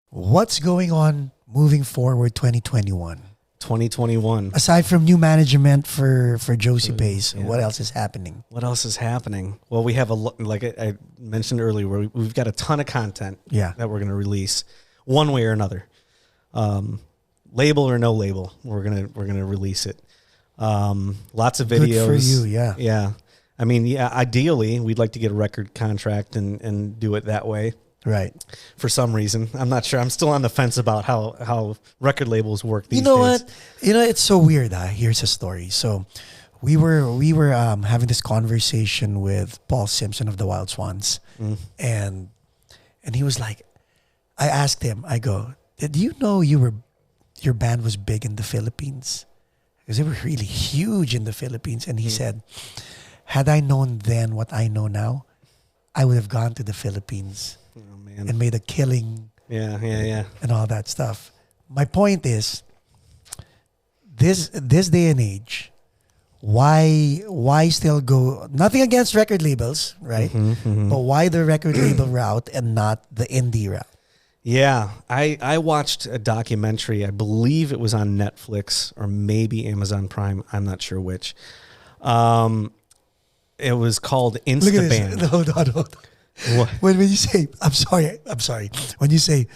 What's going on moving forward 2021? 2021. Aside from new management for Josie Pace, what else is happening? What else is happening? Well, we have like I mentioned earlier, we've got a ton of content that we're going to release one way or another. Label or no label, we're gonna release it. Lots of videos. Good for you, yeah. Yeah. I mean, ideally, we'd like to get a record contract and do it that way. Right. For some reason. I'm not sure. I'm still on the fence about how record labels work these days. You know what? It's so weird. Here's a story. So we were having this conversation with Paul Simpson of the Wild Swans. And he was like, I asked him, I go, did you know your band was big in the Philippines? Because they were really huge in the Philippines. And he said, had I known then what I know now, I would have gone to the Philippines and made a killing. Yeah. And all that stuff. My point is, this day and age, why still go, nothing against record labels, right? But why the record label route and not the indie route? Yeah, I watched a documentary. I believe it was on Netflix or maybe Amazon Prime. I'm not sure which. It was called Instaband. Hold on. What? When you say, I'm sorry. When you say,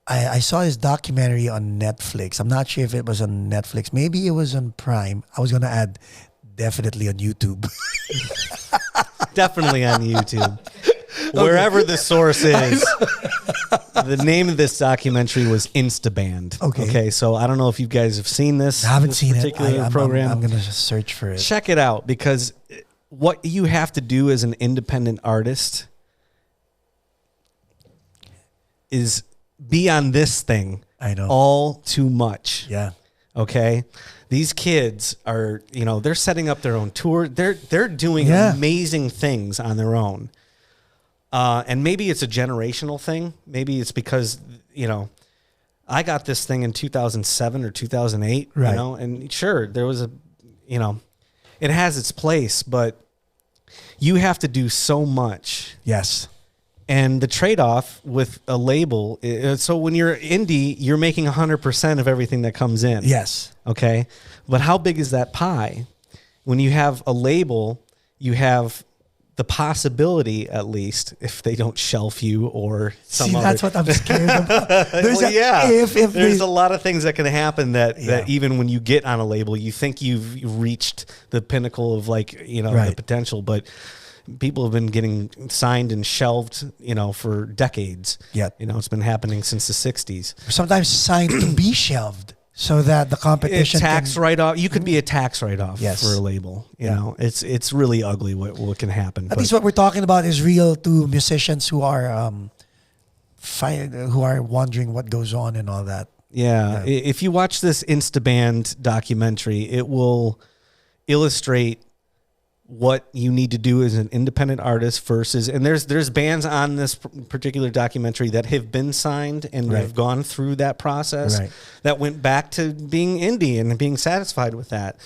I saw this documentary on Netflix. I'm not sure if it was on Netflix. Maybe it was on Prime. I was going to add definitely on YouTube. Definitely on YouTube. Wherever the source is. The name of this documentary was Instaband. Okay. So I don't know if you guys have seen this. I haven't seen particular program. I'm going to search for it. Check it out, because what you have to do as an independent artist is be on this thing. I know. All too much. Yeah. Okay. These kids are, they're setting up their own tour. They're doing amazing things on their own. And maybe it's a generational thing. Maybe it's because, I got this thing in 2007 or 2008, right. And sure, there was it has its place, but you have to do so much. Yes. And the trade-off with a label, so when you're indie, you're making 100% of everything that comes in. Yes. Okay. But how big is that pie? When you have a label, you have the possibility, at least, if they don't shelf you or some other. That's what I'm scared about. There's there's a lot of things that can happen that even when you get on a label, you think you've reached the pinnacle of the potential, but people have been getting signed and shelved, for decades. Yeah. It's been happening since the 60s. Sometimes signed to be shelved so that the competition tax write-off. You could be a tax write-off for a label. You know, it's really ugly what can happen. At least what we're talking about is real to musicians who are wondering what goes on and all that. Yeah. If you watch this Instaband documentary, it will illustrate what you need to do as an independent artist versus, and there's bands on this particular documentary that have been signed and have gone through that process that went back to being indie and being satisfied with that.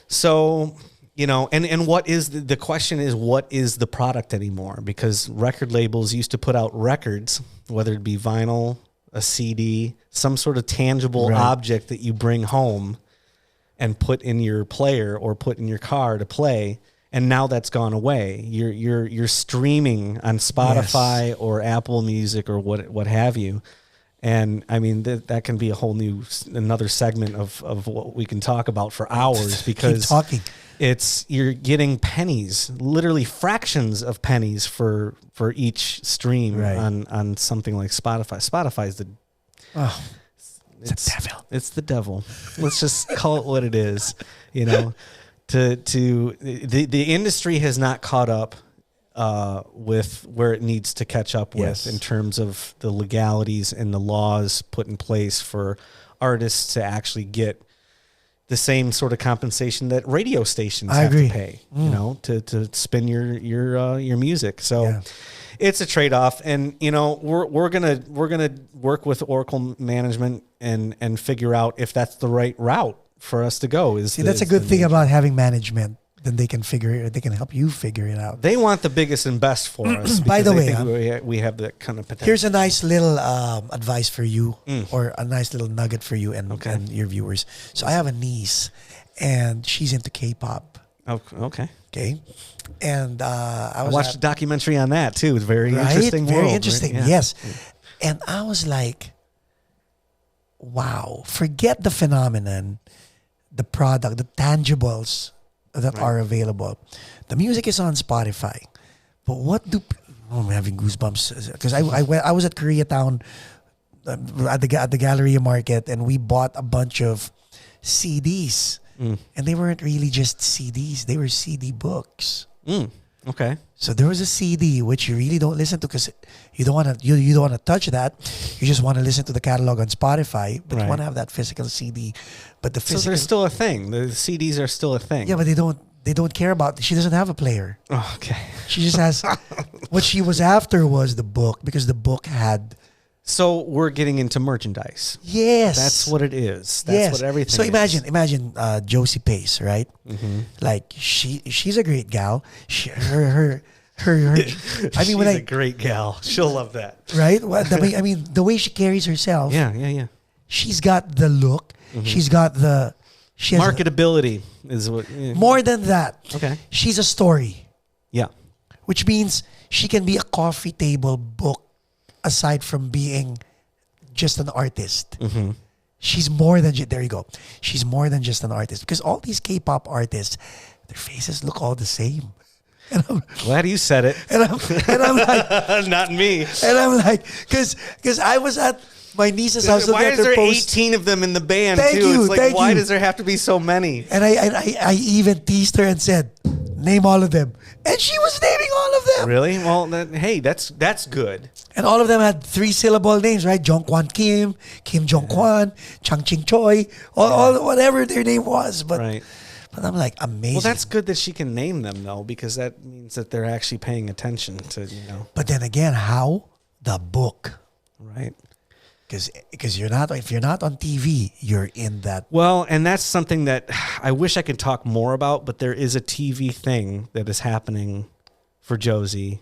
So, and what is the question is, what is the product anymore? Because record labels used to put out records, whether it be vinyl, a CD, some sort of tangible object that you bring home and put in your player or put in your car to play, and now that's gone away. You're streaming on Spotify or Apple Music or what have you, and I mean that can be a whole another segment of what we can talk about for hours, because you're getting pennies, literally fractions of pennies for each stream on something like Spotify. Spotify is the It's the devil. It's the devil. Let's just call it what it is. The industry has not caught up with where it needs to catch up with in terms of the legalities and the laws put in place for artists to actually get the same sort of compensation that radio stations have to pay, to spin your music. So it's a trade-off, and we're gonna work with Oracle management and figure out if that's the right route for us to go. That's a good thing about having management. then they can help you figure it out. They want the biggest and best for us. By the because way, they think we have that kind of potential. Here's a nice little advice for you, or a nice little nugget for you and your viewers. So I have a niece, and she's into K-pop. Oh, okay. Okay, and I watched a documentary on that too. It's very interesting. Very interesting. Right? Yeah. Yes, and I was like, wow! Forget the phenomenon, the product, the tangibles that are available. The music is on Spotify, but what do? Oh, I'm having goosebumps because I was at Koreatown at the Galleria Market, and we bought a bunch of CDs. And they weren't really just CDs; they were CD books. Okay. So there was a CD which you really don't listen to because you don't want to. You don't want to touch that. You just want to listen to the catalog on Spotify, but you want to have that physical CD. But the physical, so there's still a thing. The CDs are still a thing. Yeah, but they don't care about. She doesn't have a player. Oh, okay. She just has. What she was after was the book, because the book had. So we're getting into merchandise. Yes, that's what it is. That's what everything. So is. imagine Josie Pace, right? Mm-hmm. Like she's a great gal. Her. I mean, she's a great gal. She'll love that, right? I mean, the way she carries herself. Yeah. She's got the look. Mm-hmm. She's got the. She has marketability is what. Yeah. More than that. Okay. She's a story. Yeah. Which means she can be a coffee table book. Aside from being just an artist, she's more than there you go. She's more than just an artist, because all these K-pop artists, their faces look all the same. And I'm glad you said it. And I'm like, not me. And I'm like, because I was at my niece's house. Why is there 18 of them in the band too? It's like, why does there have to be so many? And I even teased her and said, name all of them. And she was naming all of them. Really? Well, hey, that's good. And all of them had 3-syllable names, right? Jongkwan Kim, Kim Jongkwan, Chang Ching Choi, all whatever their name was. But I'm like, amazing. Well, that's good that she can name them, though, because that means that they're actually paying attention to, But then again, how? The book. Right. Because if you're not on TV, you're in that. Well, and that's something that I wish I could talk more about, but there is a TV thing that is happening for Josie,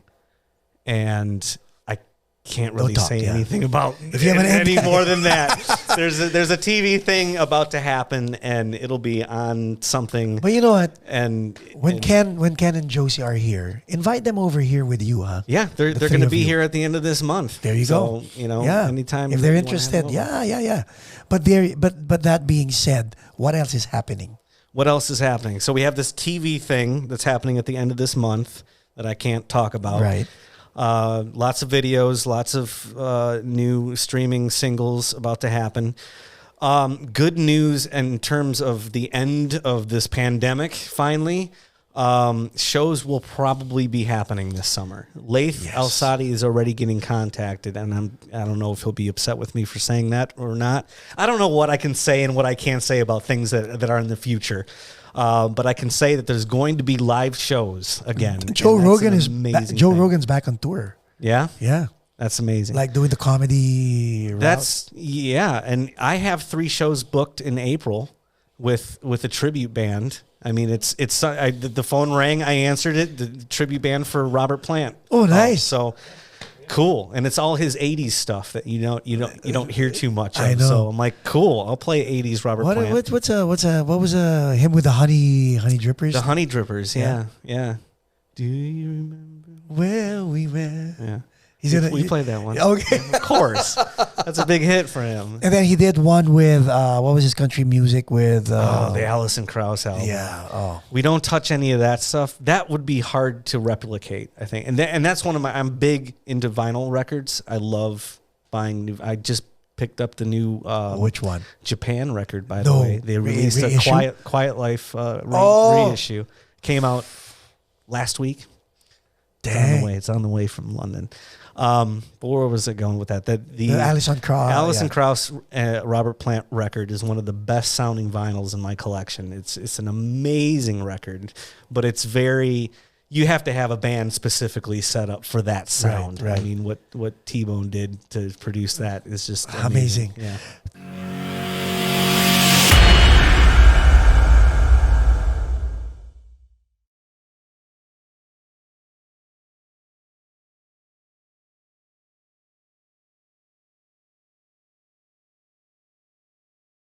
and I can't really say anything about any more than that. There's a TV thing about to happen, and it'll be on something. But you know what? And when Ken and Josie are here, invite them over here with you, huh? Yeah, they're going to be here at the end of this month. There you go. Anytime if they're interested, yeah. But that being said, what else is happening? What else is happening? So we have this TV thing that's happening at the end of this month that I can't talk about. Right. Lots of videos, lots of new streaming singles about to happen. Good news in terms of the end of this pandemic, finally. Shows will probably be happening this summer. Laith Al-Saadi is already getting contacted, and I don't know if he'll be upset with me for saying that or not. I don't know what I can say and what I can't say about things that are in the future. But I can say that there's going to be live shows again. Joe Rogan's back on tour. Yeah? Yeah. That's amazing. Like doing the comedy route. And I have 3 shows booked in April with a tribute band. I mean, the phone rang, I answered it, the tribute band for Robert Plant. Oh, nice. So cool. And it's all his 80s stuff that you don't hear too much of. I know. So I'm like, cool, I'll play 80s Robert Plant. What was him with the honey drippers? The honey drippers, yeah. Do you remember where we were? Yeah. We played that one. Okay. Of course. That's a big hit for him. And then he did one with, what was his country music with? The Alison Krauss album. Yeah. Oh. We don't touch any of that stuff. That would be hard to replicate, I think. And that's one of I'm big into vinyl records. I love buying new. I just picked up the new. Which one? Japan record, by the way. They released a Quiet Life reissue. Came out last week. Dang. It's on the way from London. But where was it going with that? The Alison Krauss Robert Plant record is one of the best sounding vinyls in my collection. It's an amazing record, but it's you have to have a band specifically set up for that sound. Right. I mean, what T-Bone did to produce that is just amazing. Yeah.